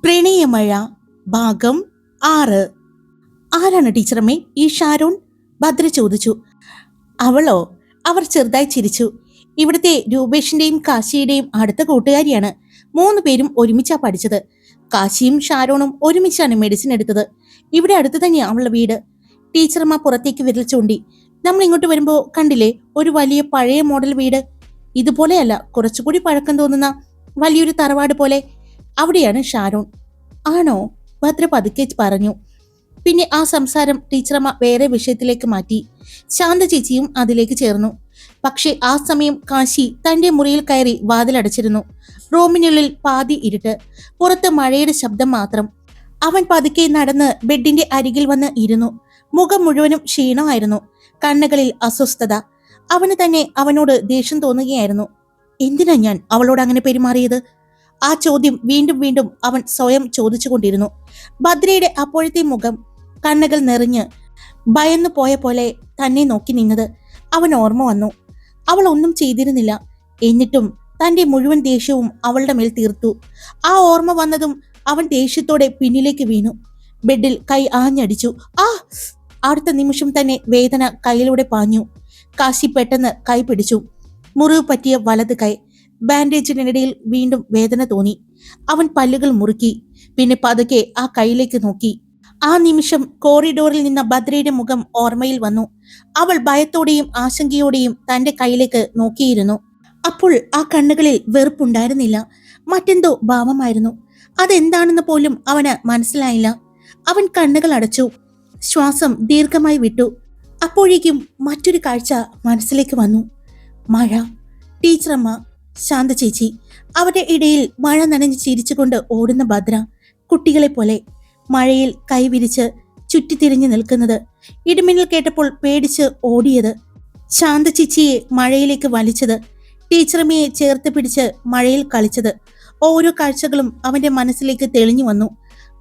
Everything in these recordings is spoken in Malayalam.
പ്രണയമഴ ഭാഗം 6. ആരാണ് ടീച്ചറമ്മേ ഈ ഷാരോൺ? ഭദ്ര ചോദിച്ചു. അവളോ? അവർ ചെറുതായി ചിരിച്ചു. ഇവിടുത്തെ രൂപേഷിന്റെയും കാശിയുടെയും അടുത്ത കൂട്ടുകാരിയാണ്. 3 പേരും ഒരുമിച്ചാ പഠിച്ചത്. കാശിയും ഷാരോണും ഒരുമിച്ചാണ് മെഡിസിൻ എടുത്തത്. ഇവിടെ അടുത്ത് തന്നെയാ അവളുടെ വീട്. ടീച്ചറമ്മ പുറത്തേക്ക് വിരൽ ചൂണ്ടി. നമ്മൾ ഇങ്ങോട്ട് വരുമ്പോ കണ്ടില്ലേ ഒരു വലിയ പഴയ മോഡൽ വീട്? ഇതുപോലെയല്ല, കുറച്ചുകൂടി പഴക്കം തോന്നുന്ന വലിയൊരു തറവാട് പോലെ. അവിടെയാണ് ഷാരോൺ. ആണോ? ഭദ്ര പതുക്കെ പറഞ്ഞു. പിന്നെ ആ സംസാരം ടീച്ചറമ്മ വേറെ വിഷയത്തിലേക്ക് മാറ്റി. ശാന്ത ചേച്ചിയും അതിലേക്ക് ചേർന്നു. പക്ഷെ ആ സമയം കാശി തന്റെ മുറിയിൽ കയറി വാതിലടച്ചിരുന്നു. റൂമിനുള്ളിൽ പാതി ഇരുട്ട്, പുറത്ത് മഴയുടെ ശബ്ദം മാത്രം. അവൻ പതുക്കെ നടന്ന് ബെഡിന്റെ അരികിൽ വന്ന് ഇരുന്നു. മുഖം മുഴുവനും ക്ഷീണമായിരുന്നു, കണ്ണുകളിൽ അസ്വസ്ഥത. അവന് തന്നെ അവനോട് ദേഷ്യം തോന്നുകയായിരുന്നു. എന്തിനാ ഞാൻ അവളോട് അങ്ങനെ പെരുമാറിയത്? ആ ചോദ്യം വീണ്ടും വീണ്ടും അവൻ സ്വയം ചോദിച്ചുകൊണ്ടിരുന്നു. ഭദ്രയുടെ അപ്പോഴത്തെ മുഖം, കണ്ണുകൾ നിറഞ്ഞ് ഭയന്നു പോയ പോലെ തന്നെ നോക്കി നിന്നത് അവൻ ഓർമ്മ വന്നു. അവൾ ഒന്നും ചെയ്തിരുന്നില്ല, എന്നിട്ടും തന്റെ മുഴുവൻ ദേഷ്യവും അവളുടെ മേൽ തീർത്തു. ആ ഓർമ്മ വന്നതും അവൻ ദേഷ്യത്തോടെ പിന്നിലേക്ക് വീണു. ബെഡിൽ കൈ ആഞ്ഞടിച്ചു. ആ! അടുത്ത നിമിഷം തന്നെ വേദന കൈയിലൂടെ പാഞ്ഞു. കാശി പെട്ടെന്ന് കൈ പിടിച്ചു. മുറിവ് പറ്റിയ വലത് കൈ. ബാൻഡേജിനിടയിൽ വീണ്ടും വേദന തോന്നി. അവൻ പല്ലുകൾ മുറുക്കി. പിന്നെ പതുക്കെ ആ കൈയിലേക്ക് നോക്കി. ആ നിമിഷം കോറിഡോറിൽ നിന്ന ഭദ്രയുടെ മുഖം ഓർമ്മയിൽ വന്നു. അവൾ ഭയത്തോടെയും ആശങ്കയോടെയും തന്റെ കൈയിലേക്ക് നോക്കിയിരുന്നു. അപ്പോൾ ആ കണ്ണുകളിൽ വെറുപ്പുണ്ടായിരുന്നില്ല, മറ്റെന്തോ ഭാവമായിരുന്നു. അതെന്താണെന്ന് പോലും അവന് മനസ്സിലായില്ല. അവൻ കണ്ണുകൾ അടച്ചു, ശ്വാസം ദീർഘമായി വിട്ടു. അപ്പോഴേക്കും മറ്റൊരു കാഴ്ച മനസ്സിലേക്ക് വന്നു. മഴ, ടീച്ചറമ്മ, ശാന്ത ചേച്ചി. അവരുടെ ഇടയിൽ മഴ നനഞ്ഞ് ചിരിച്ചുകൊണ്ട് ഓടുന്ന ഭദ്ര, കുട്ടികളെ പോലെ മഴയിൽ കൈവിരിച്ച് ചുറ്റിത്തിരിഞ്ഞു നിൽക്കുന്നത്. ഇടിമിന്നൽ കേട്ടപ്പോൾ പേടിച്ച് ഓടിയത്. ശാന്ത ചേച്ചിയെ മഴയിലേക്ക് വലിച്ചത്. ടീച്ചറമ്മയെ ചേർത്ത് പിടിച്ച് മഴയിൽ കളിച്ചത്. ഓരോ കാഴ്ചകളും അവന്റെ മനസ്സിലേക്ക് തെളിഞ്ഞു വന്നു.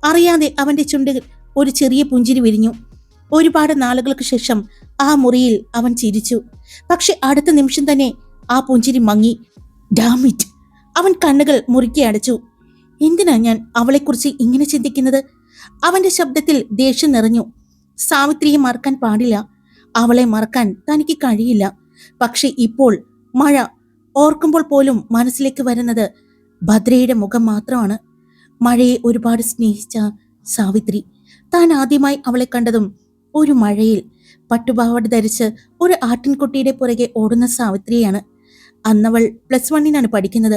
അറിയാതെ അവന്റെ ചുണ്ടിൽ ഒരു ചെറിയ പുഞ്ചിരി വിരിഞ്ഞു. ഒരുപാട് നാളുകൾക്ക് ശേഷം ആ മുറിയിൽ അവൻ ചിരിച്ചു. പക്ഷെ അടുത്ത നിമിഷം തന്നെ ആ പുഞ്ചിരി മങ്ങി. ഡാമിറ്റ്! അവൻ കണ്ണുകൾ മുറുക്കി അടച്ചു. എന്തിനാ ഞാൻ അവളെക്കുറിച്ച് ഇങ്ങനെ ചിന്തിക്കുന്നത്? അവന്റെ ശബ്ദത്തിൽ ദേഷ്യം നിറഞ്ഞു. സാവിത്രിയെ മറക്കാൻ പാടില്ല, അവളെ മറക്കാൻ തനിക്ക് കഴിയില്ല. പക്ഷെ ഇപ്പോൾ മഴ ഓർക്കുമ്പോൾ പോലും മനസ്സിലേക്ക് വരുന്നത് ഭദ്രയുടെ മുഖം മാത്രമാണ്. മഴയെ ഒരുപാട് സ്നേഹിച്ച സാവിത്രി. താൻ ആദ്യമായി അവളെ കണ്ടതും ഒരു മഴയിൽ പട്ടുപാവാട ധരിച്ച് ഒരു ആട്ടിൻകുട്ടിയുടെ പുറകെ ഓടുന്ന സാവിത്രിയാണ്. അന്നവൾ +1 പഠിക്കുന്നത്.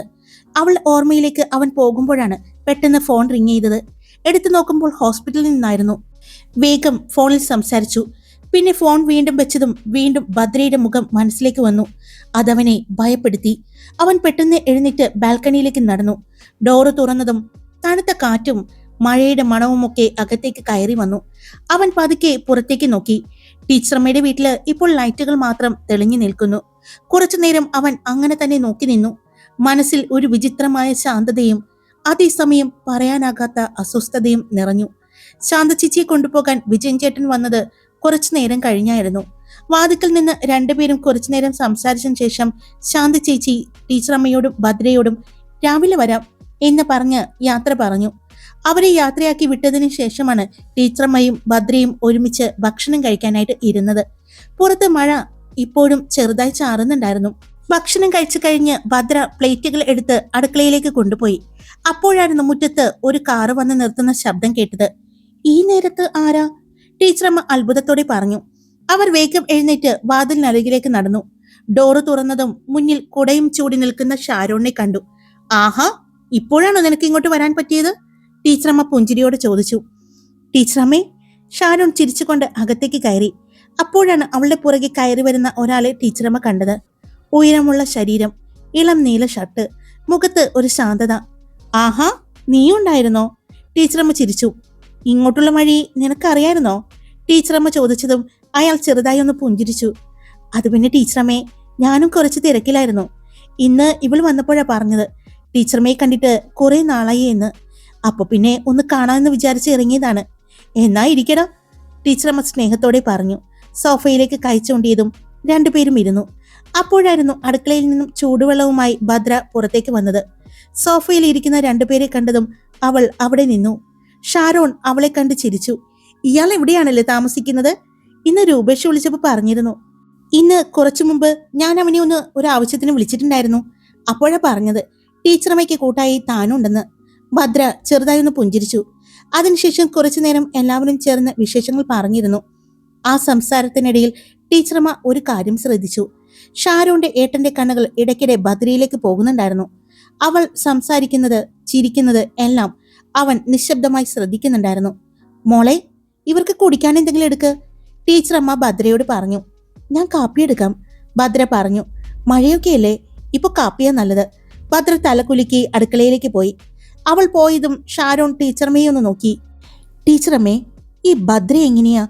അവൾ ഓർമ്മയിലേക്ക് അവൻ പോകുമ്പോഴാണ് പെട്ടെന്ന് ഫോൺ റിങ് ചെയ്തത്. എടുത്തു നോക്കുമ്പോൾ ഹോസ്പിറ്റലിൽ നിന്നായിരുന്നു. വേഗം ഫോണിൽ സംസാരിച്ചു. പിന്നെ ഫോൺ വീണ്ടും വെച്ചതും വീണ്ടും ഭദ്രയുടെ മുഖം മനസ്സിലേക്ക് വന്നു. അതവനെ ഭയപ്പെടുത്തി. അവൻ പെട്ടെന്ന് എഴുന്നേറ്റ് ബാൽക്കണിയിലേക്ക് നടന്നു. ഡോറ് തുറന്നതും തണുത്ത കാറ്റും മഴയുടെ മണവുമൊക്കെ അകത്തേക്ക് കയറി വന്നു. അവൻ പതുക്കെ പുറത്തേക്ക് നോക്കി. ടീച്ചറമ്മയുടെ വീട്ടില് ഇപ്പോൾ ലൈറ്റുകൾ മാത്രം തെളിഞ്ഞു നിൽക്കുന്നു. കുറച്ചുനേരം അവൻ അങ്ങനെ തന്നെ നോക്കി നിന്നു. മനസ്സിൽ ഒരു വിചിത്രമായ ശാന്തതയും അതേസമയം പറയാനാകാത്ത അസ്വസ്ഥതയും നിറഞ്ഞു. ശാന്ത ചേച്ചിയെ കൊണ്ടുപോകാൻ വിജയൻ ചേട്ടൻ വന്നത് കുറച്ചു നേരം കഴിഞ്ഞായിരുന്നു. വാതിക്കൽ നിന്ന് രണ്ടുപേരും കുറച്ചുനേരം സംസാരിച്ചതിന് ശേഷം ശാന്ത ചേച്ചി ടീച്ചറമ്മയോടും ഭദ്രയോടും രാവിലെ വരാം എന്ന് പറഞ്ഞ് യാത്ര പറഞ്ഞു. അവരെ യാത്രയാക്കി വിട്ടതിന് ശേഷമാണ് ടീച്ചറമ്മയും ഭദ്രയും ഒരുമിച്ച് ഭക്ഷണം കഴിക്കാനായിട്ട് ഇരുന്നത്. പുറത്ത് മഴ ഇപ്പോഴും ചെറുതായി ചാറുന്നുണ്ടായിരുന്നു. ഭക്ഷണം കഴിച്ചു കഴിഞ്ഞ് ഭദ്ര പ്ലേറ്റുകൾ എടുത്ത് അടുക്കളയിലേക്ക് കൊണ്ടുപോയി. അപ്പോഴായിരുന്നു മുറ്റത്ത് ഒരു കാറ് വന്ന് നിർത്തുന്ന ശബ്ദം കേട്ടത്. ഈ നേരത്ത് ആരാ? ടീച്ചറമ്മ അത്ഭുതത്തോടെ പറഞ്ഞു. അവർ വേഗം എഴുന്നേറ്റ് വാതിലിനരികിലേക്ക് നടന്നു. ഡോറ് തുറന്നതും മുന്നിൽ കുടയും ചൂടി നിൽക്കുന്ന ഷാരോണിനെ കണ്ടു. ആഹാ, ഇപ്പോഴാണോ നിനക്ക് ഇങ്ങോട്ട് വരാൻ പറ്റിയത്? ടീച്ചറമ്മ പുഞ്ചിരിയോട് ചോദിച്ചു. ടീച്ചറമ്മേ! ഷാരോൺ ചിരിച്ചുകൊണ്ട് അകത്തേക്ക് കയറി. അപ്പോഴാണ് അവളുടെ പുറകെ കയറി വരുന്ന ഒരാളെ ടീച്ചറമ്മ കണ്ടത്. ഉയരമുള്ള ശരീരം, ഇളം നീല ഷർട്ട്, മുഖത്ത് ഒരു ശാന്തത. ആഹാ, നീയുണ്ടായിരുന്നോ? ടീച്ചറമ്മ ചിരിച്ചു. ഇങ്ങോട്ടുള്ള വഴി നിനക്കറിയായിരുന്നോ? ടീച്ചറമ്മ ചോദിച്ചതും അയാൾ ചെറുതായി ഒന്ന് പുഞ്ചിരിച്ചു. അത് പിന്നെ ടീച്ചറമ്മേ, ഞാനും കുറച്ച് തിരക്കിലായിരുന്നു. ഇന്ന് ഇവൾ വന്നപ്പോഴാ പറഞ്ഞത്, ടീച്ചറമ്മയെ കണ്ടിട്ട് കുറെ നാളായി എന്ന്. അപ്പൊ പിന്നെ ഒന്ന് കാണാമെന്ന് വിചാരിച്ച് ഇറങ്ങിയതാണ്. എന്നാ ഇരിക്കടാ, ടീച്ചറമ്മ സ്നേഹത്തോടെ പറഞ്ഞു. സോഫയിലേക്ക് കൈ ചൂണ്ടിയതും രണ്ടുപേരും ഇരുന്നു. അപ്പോഴായിരുന്നു അടുക്കളയിൽ നിന്നും ചൂടുവെള്ളവുമായി ഭദ്ര പുറത്തേക്ക് വന്നത്. സോഫയിൽ ഇരിക്കുന്ന രണ്ടുപേരെ കണ്ടതും അവൾ അവിടെ നിന്നു. ഷാരോൺ അവളെ കണ്ട് ചിരിച്ചു. ഇയാൾ എവിടെയാണല്ലേ താമസിക്കുന്നത്? ഇന്ന് രൂപേഷ് വിളിച്ചപ്പോ പറഞ്ഞിരുന്നു. ഇന്ന് കുറച്ചു മുമ്പ് ഞാൻ അവനെ ഒരു ആവശ്യത്തിന് വിളിച്ചിട്ടുണ്ടായിരുന്നു. അപ്പോഴാ പറഞ്ഞത് ടീച്ചറമ്മയ്ക്ക് കൂട്ടായി താനുണ്ടെന്ന്. ഭദ്ര ചെറുതായി ഒന്ന് പുഞ്ചിരിച്ചു. അതിനുശേഷം കുറച്ചു നേരം എല്ലാവരും ചേർന്ന് വിശേഷങ്ങൾ പറഞ്ഞിരുന്നു. ആ സംസാരത്തിനിടയിൽ ടീച്ചറമ്മ ഒരു കാര്യം ശ്രദ്ധിച്ചു. ഷാരോന്റെ ഏട്ടന്റെ കണ്ണുകൾ ഇടയ്ക്കിടെ ഭദ്രയിലേക്ക് പോകുന്നുണ്ടായിരുന്നു. അവൾ സംസാരിക്കുന്നത് ചിരിക്കുന്നത് എല്ലാം അവൻ നിശബ്ദമായി ശ്രദ്ധിക്കുന്നുണ്ടായിരുന്നു. മോളെ, ഇവർക്ക് കുടിക്കാൻ എന്തെങ്കിലും എടുക്ക്, ടീച്ചറമ്മ ഭദ്രയോട് പറഞ്ഞു. ഞാൻ കാപ്പി എടുക്കാം, ഭദ്ര പറഞ്ഞു. മഴയൊക്കെയല്ലേ, ഇപ്പൊ കാപ്പിയാ നല്ലത്. ഭദ്ര തലകുലുക്കി അടുക്കളയിലേക്ക് പോയി. അവൾ പോയതും ഷാരോൺ ടീച്ചറമ്മയെ ഒന്ന് നോക്കി. ടീച്ചറമ്മേ, ഈ ഭദ്ര എങ്ങനെയാ?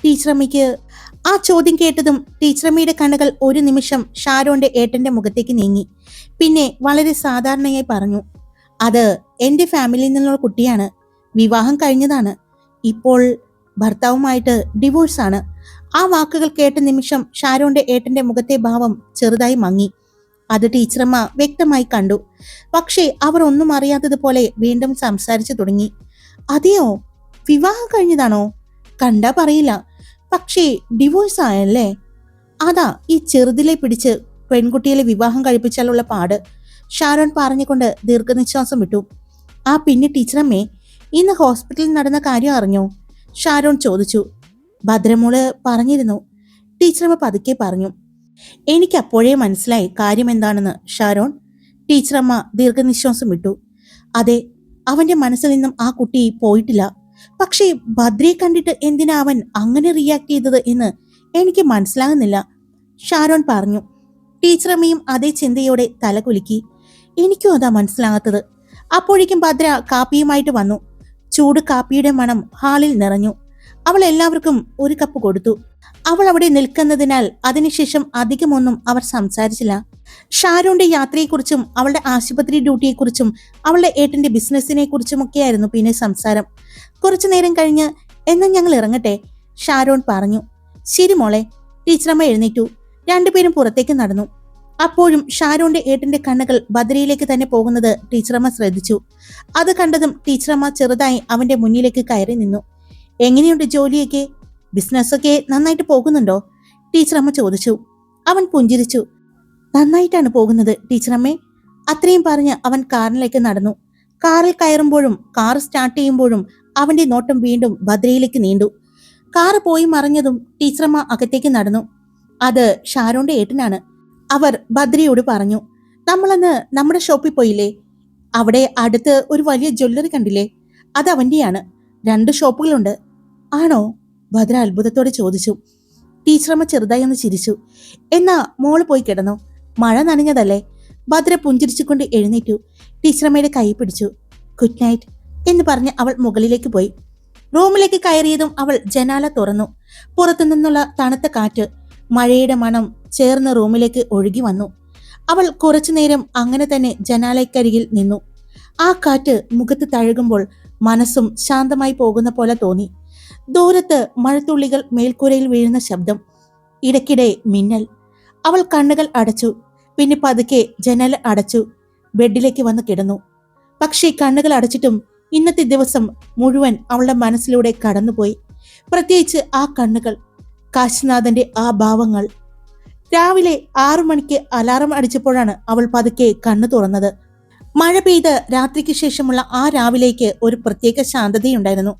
ടീച്ചറമ്മയ്ക്ക് ആ ചോദ്യം കേട്ടതും ടീച്ചറമ്മയുടെ കണ്ണുകൾ ഒരു നിമിഷം ഷാരോന്റെ ഏട്ടന്റെ മുഖത്തേക്ക് നീങ്ങി. പിന്നെ വളരെ സാധാരണയായി പറഞ്ഞു, അത് എന്റെ ഫാമിലിയിൽ നിന്നുള്ള കുട്ടിയാണ്. വിവാഹം കഴിഞ്ഞതാണ്. ഇപ്പോൾ ഭർത്താവുമായിട്ട് ഡിവോഴ്സാണ്. ആ വാക്കുകൾ കേട്ട നിമിഷം ഷാരോന്റെ ഏട്ടന്റെ മുഖത്തെ ഭാവം ചെറുതായി മങ്ങി. അത് ടീച്ചറമ്മ വ്യക്തമായി കണ്ടു. പക്ഷേ അവർ ഒന്നും അറിയാത്തതുപോലെ വീണ്ടും സംസാരിച്ചു തുടങ്ങി. അതെയോ, വിവാഹം കഴിഞ്ഞതാണോ? കണ്ടാ പറയില്ല, പക്ഷേ ഡിവോഴ്സ് ആയല്ലേ? അതാ ഈ ചെറുതിലെ പിടിച്ച് പെൺകുട്ടിയെ വിവാഹം കഴിപ്പിച്ചാലുള്ള പാട്, ഷാരോൺ പറഞ്ഞുകൊണ്ട് ദീർഘനിശ്വാസം വിട്ടു. ആ പിന്നെ ടീച്ചറമ്മേ, ഇന്ന് ഹോസ്പിറ്റലിൽ നടന്ന കാര്യം അറിഞ്ഞോ? ഷാരോൺ ചോദിച്ചു. ഭദ്രമോള് പറഞ്ഞിരുന്നു, ടീച്ചറമ്മ പതുക്കെ പറഞ്ഞു. എനിക്ക് അപ്പോഴേ മനസ്സിലായി കാര്യം എന്താണെന്ന് ഷാരോൺ. ടീച്ചറമ്മ ദീർഘനിശ്വാസം വിട്ടു. അതെ, അവന്റെ മനസ്സിൽ നിന്നും ആ കുട്ടി പോയിട്ടില്ല. പക്ഷേ ഭദ്രയെ കണ്ടിട്ട് എന്തിനാ അവൻ അങ്ങനെ റിയാക്ട് ചെയ്തത് എന്ന് എനിക്ക് മനസ്സിലാകുന്നില്ല, ഷാരോൺ പറഞ്ഞു. ടീച്ചറമ്മയും അതേ ചിന്തയോടെ തലകുലുക്കി. എനിക്കും അതാ മനസ്സിലാകാത്തത്. അപ്പോഴേക്കും ഭദ്ര കാപ്പിയുമായിട്ട് വന്നു. ചൂട് കാപ്പിയുടെ മണം ഹാളിൽ നിറഞ്ഞു. അവൾ എല്ലാവർക്കും ഒരു കപ്പ് കൊടുത്തു. അവൾ അവിടെ നിൽക്കുന്നതിനാൽ അതിനുശേഷം അധികമൊന്നും അവർ സംസാരിച്ചില്ല. ഷാരോന്റെ യാത്രയെക്കുറിച്ചും അവളുടെ ആശുപത്രി ഡ്യൂട്ടിയെക്കുറിച്ചും അവളുടെ ഏട്ടന്റെ ബിസിനസിനെ കുറിച്ചുമൊക്കെയായിരുന്നു പിന്നെ സംസാരം. കുറച്ചു നേരം കഴിഞ്ഞ് എന്നാൽ ഞങ്ങൾ ഇറങ്ങട്ടെ, ഷാരോൺ പറഞ്ഞു. ശരി മോളെ, ടീച്ചറമ്മ എഴുന്നേറ്റു. രണ്ടുപേരും പുറത്തേക്ക് നടന്നു. അപ്പോഴും ഷാരോന്റെ ഏട്ടന്റെ കണ്ണുകൾ ഭദ്രയിലേക്ക് തന്നെ പോകുന്നത് ടീച്ചറമ്മ ശ്രദ്ധിച്ചു. അത് കണ്ടതും ടീച്ചറമ്മ ചെറുതായി അവന്റെ മുന്നിലേക്ക് കയറി നിന്നു. എങ്ങനെയുണ്ട് ജോലിയൊക്കെ? ബിസിനസ്സൊക്കെ നന്നായിട്ട് പോകുന്നുണ്ടോ? ടീച്ചറമ്മ ചോദിച്ചു. അവൻ പുഞ്ചിരിച്ചു. നന്നായിട്ടാണ് പോകുന്നത് ടീച്ചറമ്മേ. അത്രയും പറഞ്ഞ് അവൻ കാറിലേക്ക് നടന്നു. കാറിൽ കയറുമ്പോഴും കാർ സ്റ്റാർട്ട് ചെയ്യുമ്പോഴും അവന്റെ നോട്ടം വീണ്ടും ഭദ്രയിലേക്ക് നീണ്ടു. കാറ് പോയി മറിഞ്ഞതും ടീച്ചറമ്മ അകത്തേക്ക് നടന്നു. അത് ഷാരോന്റെ ഏട്ടനാണ്. അവർ ഭദ്രയോട് പറഞ്ഞു. നമ്മളന്ന് നമ്മുടെ ഷോപ്പിൽ പോയില്ലേ, അവിടെ അടുത്ത് ഒരു വലിയ ജ്വല്ലറി കണ്ടില്ലേ, അത് അവന്റെയാണ്. 2 ഷോപ്പുകളുണ്ട്. ആണോ? ഭദ്ര അത്ഭുതത്തോടെ ചോദിച്ചു. ടീച്ചറമ്മ ചെറുതായി ഒന്ന് ചിരിച്ചു. എന്നാ മോള് പോയി കിടന്നു, മഴ നനഞ്ഞതല്ലേ. ഭദ്ര പുഞ്ചിരിച്ചുകൊണ്ട് എഴുന്നേറ്റു. ടീച്ചറമ്മയുടെ കൈ പിടിച്ചു. ഗുഡ് നൈറ്റ് എന്ന് പറഞ്ഞ് അവൾ മുകളിലേക്ക് പോയി. റൂമിലേക്ക് കയറിയതും അവൾ ജനാല തുറന്നു. പുറത്തു നിന്നുള്ള തണുത്ത കാറ്റ്, മഴയുടെ മണം ചേർന്ന് റൂമിലേക്ക് ഒഴുകി വന്നു. അവൾ കുറച്ചുനേരം അങ്ങനെ തന്നെ ജനാലയ്ക്കരികിൽ നിന്നു. ആ കാറ്റ് മുഖത്ത് തഴുകുമ്പോൾ മനസ്സും ശാന്തമായി പോകുന്ന പോലെ തോന്നി. ദൂരത്ത് മഴത്തുള്ളികൾ മേൽക്കൂരയിൽ വീഴുന്ന ശബ്ദം, ഇടയ്ക്കിടെ മിന്നൽ. അവൾ കണ്ണുകൾ അടച്ചു. പിന്നെ പതുക്കെ ജനൽ അടച്ചു ബെഡിലേക്ക് വന്ന് കിടന്നു. പക്ഷേ കണ്ണുകൾ അടച്ചിട്ടും ഇന്നത്തെ ദിവസം മുഴുവൻ അവളുടെ മനസ്സിലൂടെ കടന്നുപോയി. പ്രത്യേകിച്ച് ആ കണ്ണുകൾ, കാശിനാഥന്റെ ആ ഭാവങ്ങൾ. രാവിലെ 6 മണിക്ക് അലാറം അടിച്ചപ്പോഴാണ് അവൾ പതുക്കെ കണ്ണു തുറന്നത്. മഴ പെയ്ത് രാത്രിക്ക് ശേഷമുള്ള ആ രാവിലേക്ക് ഒരു പ്രത്യേക ശാന്തതയുണ്ടായിരുന്നു.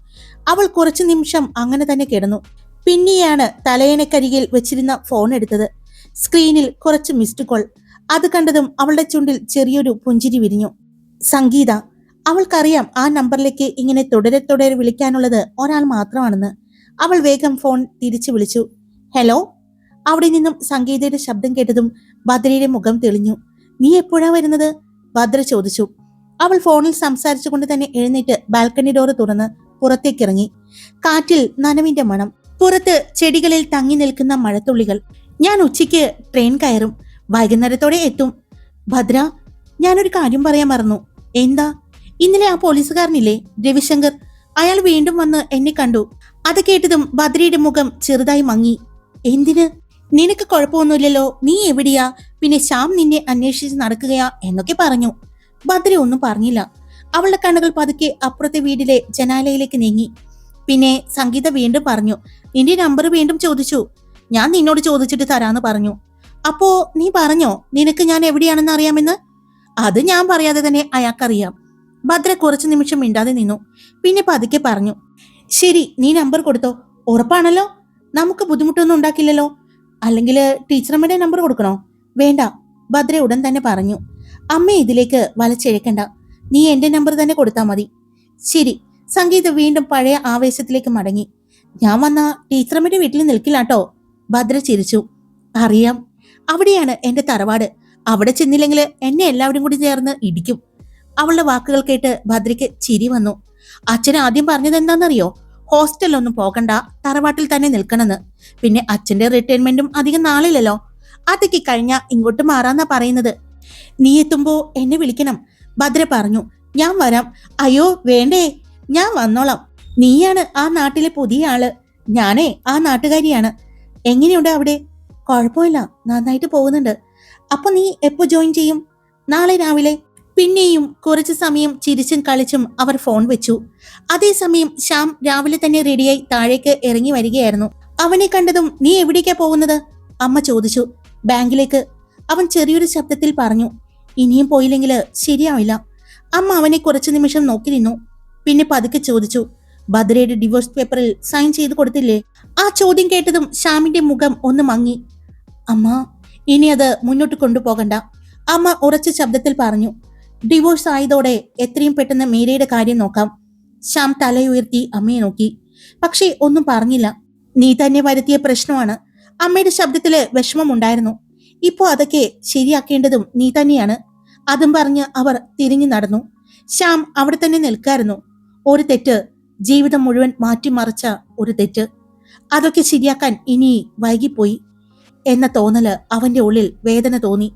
അവൾ കുറച്ചു നിമിഷം അങ്ങനെ തന്നെ കിടന്നു. പിന്നെയാണ് തലയണക്കരികിൽ വെച്ചിരുന്ന ഫോൺ എടുത്തത്. സ്ക്രീനിൽ കുറച്ച് മിസ്ഡ് കോൾ. അത് കണ്ടതും അവളുടെ ചുണ്ടിൽ ചെറിയൊരു പുഞ്ചിരി വിരിഞ്ഞു. സംഗീത. അവൾക്കറിയാം ആ നമ്പറിലേക്ക് ഇങ്ങനെ തുടരെ തുടരെ വിളിക്കാനുള്ളത് ഒരാൾ മാത്രമാണെന്ന്. അവൾ വേഗം ഫോൺ തിരിച്ചു വിളിച്ചു. ഹലോ. അവിടെ നിന്നും സംഗീതയുടെ ശബ്ദം കേട്ടതും ഭദ്രയുടെ മുഖം തെളിഞ്ഞു. നീ എപ്പോഴാ വരുന്നത്? ഭദ്ര ചോദിച്ചു. അവൾ ഫോണിൽ സംസാരിച്ചുകൊണ്ട് തന്നെ എഴുന്നേറ്റ് ബാൽക്കണി ഡോറ് തുറന്ന് പുറത്തേക്കിറങ്ങി. കാറ്റിൽ നനവിന്റെ മണം, പുറത്ത് ചെടികളിൽ തങ്ങി നിൽക്കുന്ന മഴത്തുള്ളികൾ. ഞാൻ ഉച്ചയ്ക്ക് ട്രെയിൻ കയറും, വൈകുന്നേരത്തോടെ എത്തും. ഭദ്ര, ഞാനൊരു കാര്യം പറയാൻ മറന്നു. എന്താ? ഇന്നലെ ആ പോലീസുകാരനില്ലേ, രവിശങ്കർ, അയാൾ വീണ്ടും വന്ന് എന്നെ കണ്ടു. അത് കേട്ടതും ഭദ്രയുടെ മുഖം ചെറുതായി മങ്ങി. എന്തിന്? നിനക്ക് കുഴപ്പമൊന്നുമില്ലല്ലോ, നീ എവിടെയാ, പിന്നെ ശ്യാം നിന്നെ അന്വേഷിച്ച് നടക്കുകയാ എന്നൊക്കെ പറഞ്ഞു. ഭദ്ര ഒന്നും പറഞ്ഞില്ല. അവളുടെ കണ്ണുകൾ പതുക്കെ അപ്പുറത്തെ വീട്ടിലെ ജനാലയിലേക്ക് നീങ്ങി. പിന്നെ സംഗീത വീണ്ടും പറഞ്ഞു, നിന്റെ നമ്പർ വീണ്ടും ചോദിച്ചു. ഞാൻ നിന്നോട് ചോദിച്ചിട്ട് തരാന്ന് പറഞ്ഞു. അപ്പോ നീ പറഞ്ഞോ നിനക്ക് ഞാൻ എവിടെയാണെന്ന് അറിയാമെന്ന്? അത് ഞാൻ പറയാതെ തന്നെ അയാൾക്കറിയാം. ഭദ്ര കുറച്ചു നിമിഷം മിണ്ടാതെ നിന്നു. പിന്നെ പതുക്കെ പറഞ്ഞു, ശരി, നീ നമ്പർ കൊടുത്തോ. ഉറപ്പാണല്ലോ? നമുക്ക് ബുദ്ധിമുട്ടൊന്നും ഉണ്ടാക്കില്ലല്ലോ? അല്ലെങ്കിൽ ടീച്ചറമ്മയുടെ നമ്പർ കൊടുക്കണോ? വേണ്ട, ഭദ്ര ഉടൻ തന്നെ പറഞ്ഞു. അമ്മ ഇതിലേക്ക് വലച്ചെഴുക്കണ്ട, നീ എന്റെ നമ്പർ തന്നെ കൊടുത്താൽ മതി. ശരി. സംഗീത വീണ്ടും പഴയ ആവേശത്തിലേക്ക് മടങ്ങി. ഞാൻ വന്ന ടീച്ചറമ്മയുടെ വീട്ടിൽ നിൽക്കില്ലാട്ടോ. ഭദ്ര ചിരിച്ചു. അറിയാം, അവിടെയാണ് എന്റെ തറവാട്. അവിടെ ചെന്നില്ലെങ്കിൽ എന്നെ എല്ലാവരും കൂടി ചേർന്ന് ഇടിക്കും. അവളുടെ വാക്കുകൾ കേട്ട് ഭദ്രയ്ക്ക് ചിരി വന്നു. അച്ഛൻ ആദ്യം പറഞ്ഞത് എന്താണെന്നറിയോ? ഹോസ്റ്റലിലൊന്നും പോകണ്ട, തറവാട്ടിൽ തന്നെ നിൽക്കണമെന്ന്. പിന്നെ അച്ഛന്റെ റിട്ടയർമെന്റും അധികം നാളില്ലല്ലോ, അതൊക്കെ കഴിഞ്ഞാ ഇങ്ങോട്ട് മാറാന്നാ പറയുന്നത്. നീ എത്തുമ്പോ എന്നെ വിളിക്കണം. ഭദ്ര പറഞ്ഞു. ഞാൻ വരാം. അയ്യോ വേണ്ടേ, ഞാൻ വന്നോളാം. നീയാണ് ആ നാട്ടിലെ പുതിയ ആള്, ഞാനേ ആ നാട്ടുകാരിയാണ്. എങ്ങനെയുണ്ട് അവിടെ? കുഴപ്പമില്ല, നന്നായിട്ട് പോകുന്നുണ്ട്. അപ്പൊ നീ എപ്പോ ജോയിൻ ചെയ്യും? നാളെ രാവിലെ. പിന്നെയും കുറച്ചു സമയം ചിരിച്ചും കളിച്ചും അവർ ഫോൺ വെച്ചു. അതേസമയം ശ്യാം രാവിലെ തന്നെ റെഡിയായി താഴേക്ക് ഇറങ്ങി വരികയായിരുന്നു. അവനെ കണ്ടതും നീ എവിടേക്കാ പോകുന്നത്? അമ്മ ചോദിച്ചു. ബാങ്കിലേക്ക്, അവൻ ചെറിയൊരു ശബ്ദത്തിൽ പറഞ്ഞു. ഇനിയും പോയില്ലെങ്കിൽ ശരിയാവില്ല. അമ്മ അവനെ കുറച്ചു നിമിഷം നോക്കി നിന്നു. പിന്നെ പതുക്കെ ചോദിച്ചു, ഭദ്രയുടെ ഡിവോഴ്സ് പേപ്പറിൽ സൈൻ ചെയ്ത് കൊടുത്തില്ലേ? ആ ചോദ്യം കേട്ടതും ശ്യാമിന്റെ മുഖം ഒന്ന് മങ്ങി. അമ്മ, ഇനി അത് മുന്നോട്ട് കൊണ്ടുപോകണ്ട, അമ്മ ഉറച്ച ശബ്ദത്തിൽ പറഞ്ഞു. ഡിവോഴ്സ് ആയതോടെ എത്രയും പെട്ടെന്ന് മീരയുടെ കാര്യം നോക്കാം. ശ്യാം തലയുയർത്തി അമ്മയെ നോക്കി, പക്ഷേ ഒന്നും പറഞ്ഞില്ല. നീ തന്നെ വരുത്തിയ പ്രശ്നമാണ്. അമ്മയുടെ ശബ്ദത്തില് വിഷമമുണ്ടായിരുന്നു. ഇപ്പോ അതൊക്കെ ശരിയാക്കേണ്ടതും നീ തന്നെയാണ്. അതും പറഞ്ഞ് അവർ തിരിഞ്ഞു നടന്നു. ശ്യാം അവിടെ തന്നെ നിൽക്കായിരുന്നു. ഒരു തെറ്റ് ജീവിതം മുഴുവൻ മാറ്റിമറിച്ച ഒരു തെറ്റ്. അതൊക്കെ ശരിയാക്കാൻ ഇനി വൈകിപ്പോയി എന്ന തോന്നല് അവന്റെ ഉള്ളിൽ വേദന തോന്നി.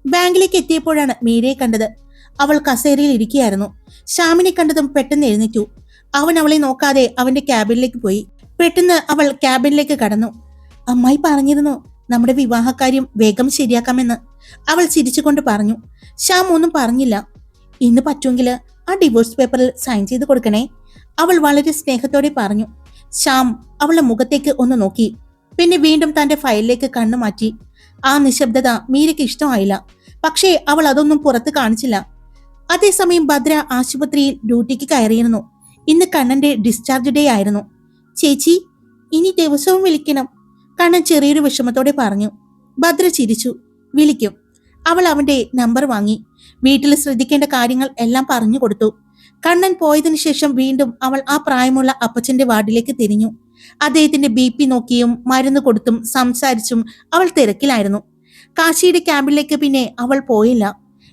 ബാങ്കിലേക്ക് എത്തിയപ്പോഴാണ് മീരയെ കണ്ടത്. അവൾ കസേരയിൽ ഇരിക്കുകയായിരുന്നു. ശ്യാമിനെ കണ്ടതും പെട്ടെന്ന് എഴുന്നേറ്റു. അവൻ അവളെ നോക്കാതെ അവന്റെ ക്യാബിനിലേക്ക് പോയി. പെട്ടെന്ന് അവൾ ക്യാബിനിലേക്ക് കടന്നു. അമ്മായി പറഞ്ഞിരുന്നു നമ്മുടെ വിവാഹകാര്യം വേഗം ശരിയാക്കാമെന്ന്, അവൾ ചിരിച്ചുകൊണ്ട് പറഞ്ഞു. ശ്യാം ഒന്നും പറഞ്ഞില്ല. ഇന്ന് പറ്റുമെങ്കിൽ ആ ഡിവോഴ്സ് പേപ്പറിൽ സൈൻ ചെയ്ത് കൊടുക്കണേ, അവൾ വളരെ സ്നേഹത്തോടെ പറഞ്ഞു. ശ്യാം അവളുടെ മുഖത്തേക്ക് ഒന്ന് നോക്കി. പിന്നെ വീണ്ടും തന്റെ ഫയലിലേക്ക് കണ്ണു മാറ്റി. ആ നിശബ്ദത മീരയ്ക്ക് ഇഷ്ടമായില്ല. പക്ഷേ അവൾ അതൊന്നും പുറത്ത് കാണിച്ചില്ല. അതേസമയം ഭദ്ര ആശുപത്രിയിൽ ഡ്യൂട്ടിക്ക് കയറിയിരുന്നു. ഇന്ന് കണ്ണന്റെ ഡിസ്ചാർജ് ഡേ ആയിരുന്നു. ചേച്ചി, ഇനി ദിവസവും വിളിക്കണം, കണ്ണൻ ചെറിയൊരു വിഷമത്തോടെ പറഞ്ഞു. ഭദ്ര ചിരിച്ചു. വിളിക്കും. അവൾ അവന്റെ നമ്പർ വാങ്ങി. വീട്ടിൽ ശ്രദ്ധിക്കേണ്ട കാര്യങ്ങൾ എല്ലാം പറഞ്ഞു കൊടുത്തു. കണ്ണൻ പോയതിനു ശേഷം വീണ്ടും അവൾ ആ പ്രായമുള്ള അപ്പച്ചന്റെ വാർഡിലേക്ക് തിരിഞ്ഞു. അദ്ദേഹത്തിന്റെ BP നോക്കിയും മരുന്ന് കൊടുത്തും സംസാരിച്ചും അവൾ തിരക്കിലായിരുന്നു. കാശിയുടെ ക്യാമ്പിലേക്ക് പിന്നെ അവൾ പോയില്ല.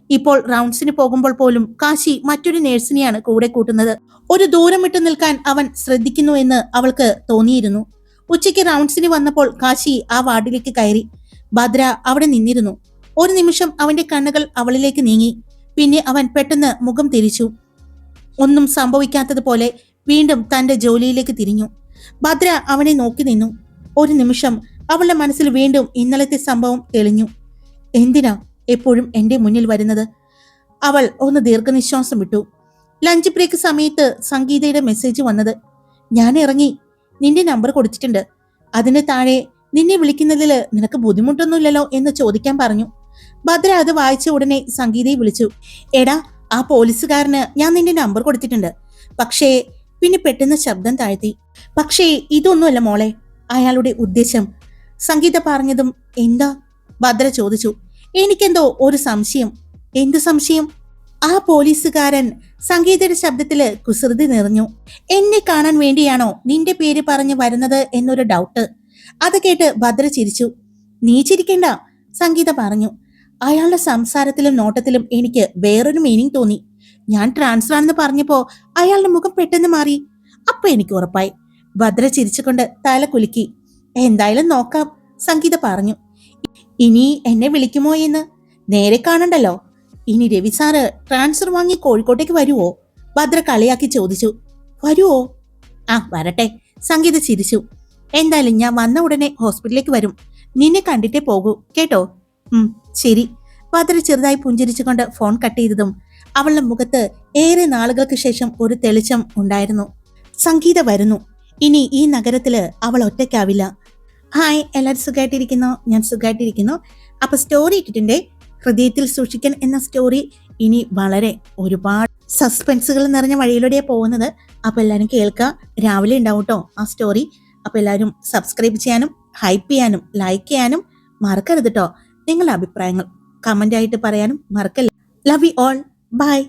ഇപ്പോൾ റൗണ്ട്സിന് പോകുമ്പോൾ പോലും കാശി മറ്റൊരു നേഴ്സിനെയാണ് കൂടെ കൂട്ടുന്നത്. ഒരു ദൂരം വിട്ടു നിൽക്കാൻ അവൻ ശ്രദ്ധിക്കുന്നു എന്ന് അവൾക്ക് തോന്നിയിരുന്നു. ഉച്ചയ്ക്ക് റൗണ്ട്സിന് വന്നപ്പോൾ കാശി ആ വാർഡിലേക്ക് കയറി. ഭദ്ര അവിടെ നിന്നിരുന്നു. ഒരു നിമിഷം അവന്റെ കണ്ണുകൾ അവളിലേക്ക് നീങ്ങി. പിന്നെ അവൻ പെട്ടെന്ന് മുഖം തിരിച്ചു. ഒന്നും സംഭവിക്കാത്തതുപോലെ വീണ്ടും തന്റെ ജോലിയിലേക്ക് തിരിഞ്ഞു. ഭദ്ര അവനെ നോക്കി നിന്നു. ഒരു നിമിഷം അവളുടെ മനസ്സിൽ വീണ്ടും ഇന്നലത്തെ സംഭവം തെളിഞ്ഞു. എന്തിനാ എപ്പോഴും എന്റെ മുന്നിൽ വരുന്നത്? അവൾ ഒന്ന് ദീർഘനിശ്വാസം വിട്ടു. ലഞ്ച് ബ്രേക്ക് സമയത്ത് സംഗീതയുടെ മെസ്സേജ് വന്നത്. ഞാൻ ഇറങ്ങി, നിന്റെ നമ്പർ കൊടുത്തിട്ടുണ്ട്. അതിന് താഴെ നിന്നെ വിളിക്കുന്നതിൽ നിനക്ക് ബുദ്ധിമുട്ടൊന്നുമില്ലല്ലോ എന്ന് ചോദിക്കാൻ പറഞ്ഞു. ഭദ്ര അത് വായിച്ച ഉടനെ സംഗീതയെ വിളിച്ചു. എടാ, ആ പോലീസുകാരന് ഞാൻ നിന്റെ നമ്പർ കൊടുത്തിട്ടുണ്ട്. പക്ഷേ പിന്നെ പെട്ടെന്ന് ശബ്ദം താഴ്ത്തി. പക്ഷേ ഇതൊന്നുമല്ല മോളെ അയാളുടെ ഉദ്ദേശം. സംഗീത പറഞ്ഞതും എന്താ? ഭദ്ര ചോദിച്ചു. എനിക്കെന്തോ ഒരു സംശയം. എന്ത് സംശയം? ആ പോലീസുകാരൻ സംഗീതയുടെ ശബ്ദത്തില് കുസൃതി നിറഞ്ഞു. എന്നെ കാണാൻ വേണ്ടിയാണോ നിന്റെ പേര് പറഞ്ഞു വരുന്നത് എന്നൊരു ഡൗട്ട്. അത് കേട്ട് ഭദ്ര ചിരിച്ചു. നീ ചിരിക്കണ്ട, സംഗീത പറഞ്ഞു. അയാളുടെ സംസാരത്തിലും നോട്ടത്തിലും എനിക്ക് വേറൊരു മീനിങ് തോന്നി. ഞാൻ ട്രാൻസ്ഫർ ആണെന്ന് പറഞ്ഞപ്പോ അയാളുടെ മുഖം പെട്ടെന്ന് മാറി. അപ്പൊ എനിക്ക് ഉറപ്പായി. ഭദ്ര ചിരിച്ചുകൊണ്ട് തല കുലുക്കി. എന്തായാലും നോക്കാം, സംഗീത പറഞ്ഞു. ഇനി എന്നെ വിളിക്കുമോ എന്ന്? നേരെ കാണണ്ടല്ലോ. ഇനി രവി സാറ് ട്രാൻസ്ഫർ വാങ്ങി കോഴിക്കോട്ടേക്ക് വരുവോ? ഭദ്ര കളിയാക്കി ചോദിച്ചു. വരുവോ? ആ വരട്ടെ, സംഗീത ചിരിച്ചു. എന്തായാലും ഞാൻ വന്ന ഉടനെ ഹോസ്പിറ്റലിലേക്ക് വരും. നിന്നെ കണ്ടിട്ടേ പോകൂ കേട്ടോ. ശരി. ഭദ്ര ചെറുതായി പുഞ്ചിരിച്ചുകൊണ്ട് ഫോൺ കട്ട് ചെയ്തതും അവളുടെ മുഖത്ത് ഏറെ നാളുകൾക്ക് ശേഷം ഒരു തെളിച്ചം ഉണ്ടായിരുന്നു. സംഗീത വരുന്നു. ഇനി ഈ നഗരത്തില് അവൾ ഒറ്റയ്ക്കാവില്ല. ഹായ്, എല്ലാവരും സുഖമായിട്ടിരിക്കുന്നു? ഞാൻ സുഖമായിട്ടിരിക്കുന്നു. അപ്പൊ സ്റ്റോറി ഇട്ടിട്ടുണ്ട്. ഹൃദയത്തിൽ സൂക്ഷിക്കാൻ എന്ന സ്റ്റോറി ഇനി വളരെ ഒരുപാട് സസ്പെൻസുകൾ നിറഞ്ഞ വഴിയിലൂടെയാണ് പോകുന്നത്. അപ്പൊ എല്ലാവരും കേൾക്കുക. രാവിലെ ഉണ്ടാവും കേട്ടോ ആ സ്റ്റോറി. അപ്പൊ എല്ലാവരും സബ്സ്ക്രൈബ് ചെയ്യാനും ഹൈപ്പ് ചെയ്യാനും ലൈക്ക് ചെയ്യാനും മറക്കരുത് കേട്ടോ. നിങ്ങളുടെ അഭിപ്രായങ്ങൾ കമന്റ് ആയിട്ട് പറയാനും മറക്കല്ല. Love you all. ബൈ.